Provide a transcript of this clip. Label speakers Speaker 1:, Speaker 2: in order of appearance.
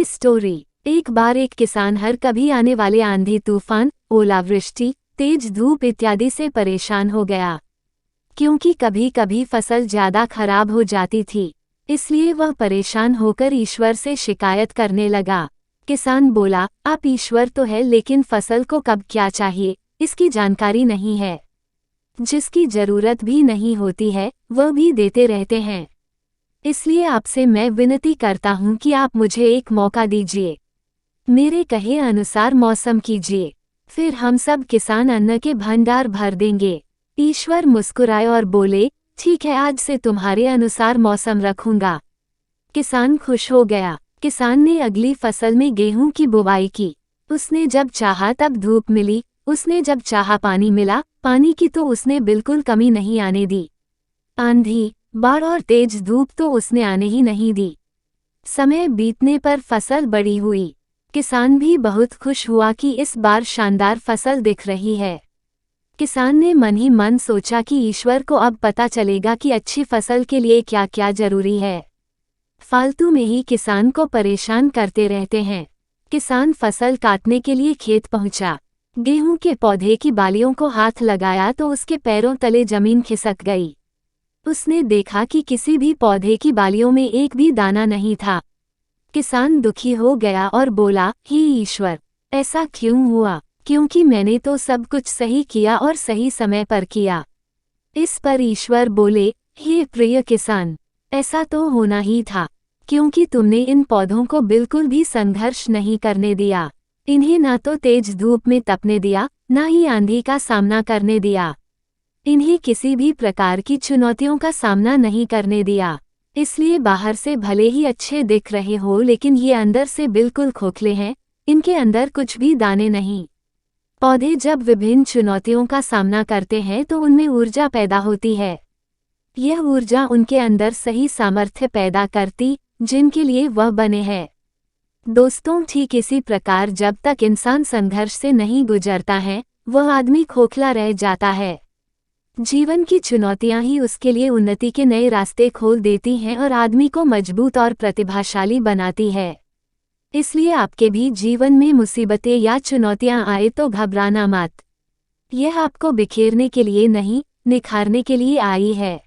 Speaker 1: Story. एक बार एक किसान हर कभी आने वाले आंधी तूफान, ओलावृष्टि, तेज धूप इत्यादि से परेशान हो गया। क्योंकि कभी कभी फसल ज्यादा खराब हो जाती थी, इसलिए वह परेशान होकर ईश्वर से शिकायत करने लगा। किसान बोला, आप ईश्वर तो है, लेकिन फसल को कब क्या चाहिए इसकी जानकारी नहीं है। जिसकी जरूरत भी नहीं होती है वह भी देते रहते हैं। इसलिए आपसे मैं विनती करता हूँ कि आप मुझे एक मौका दीजिए, मेरे कहे अनुसार मौसम कीजिए, फिर हम सब किसान अन्न के भंडार भर देंगे। ईश्वर मुस्कुराए और बोले, ठीक है, आज से तुम्हारे अनुसार मौसम रखूंगा। किसान खुश हो गया। किसान ने अगली फसल में गेहूं की बुवाई की। उसने जब चाहा तब धूप मिली, उसने जब चाहा पानी मिला। पानी की तो उसने बिल्कुल कमी नहीं आने दी। आंधी, बाढ़ और तेज धूप तो उसने आने ही नहीं दी। समय बीतने पर फसल बड़ी हुई। किसान भी बहुत खुश हुआ कि इस बार शानदार फसल दिख रही है। किसान ने मन ही मन सोचा कि ईश्वर को अब पता चलेगा कि अच्छी फसल के लिए क्या क्या जरूरी है। फालतू में ही किसान को परेशान करते रहते हैं। किसान फसल काटने के लिए खेत पहुंचा। गेहूं के पौधे की बालियों को हाथ लगाया तो उसके पैरों तले जमीन खिसक गई। उसने देखा कि किसी भी पौधे की बालियों में एक भी दाना नहीं था। किसान दुखी हो गया और बोला, हे ईश्वर, ऐसा क्यों हुआ? क्योंकि मैंने तो सब कुछ सही किया और सही समय पर किया। इस पर ईश्वर बोले, हे प्रिय किसान, ऐसा तो होना ही था, क्योंकि तुमने इन पौधों को बिल्कुल भी संघर्ष नहीं करने दिया। इन्हें ना तो तेज धूप में तपने दिया, ना ही आंधी का सामना करने दिया। इन्हें किसी भी प्रकार की चुनौतियों का सामना नहीं करने दिया। इसलिए बाहर से भले ही अच्छे दिख रहे हो, लेकिन ये अंदर से बिल्कुल खोखले हैं। इनके अंदर कुछ भी दाने नहीं। पौधे जब विभिन्न चुनौतियों का सामना करते हैं तो उनमें ऊर्जा पैदा होती है। यह ऊर्जा उनके अंदर सही सामर्थ्य पैदा करती, जिनके लिए वह बने हैं। दोस्तों, ठीक इसी प्रकार जब तक इंसान संघर्ष से नहीं गुजरता है, वह आदमी खोखला रह जाता है। जीवन की चुनौतियां ही उसके लिए उन्नति के नए रास्ते खोल देती हैं और आदमी को मजबूत और प्रतिभाशाली बनाती है। इसलिए आपके भी जीवन में मुसीबतें या चुनौतियां आए तो घबराना मत। यह आपको बिखेरने के लिए नहीं, निखारने के लिए आई है।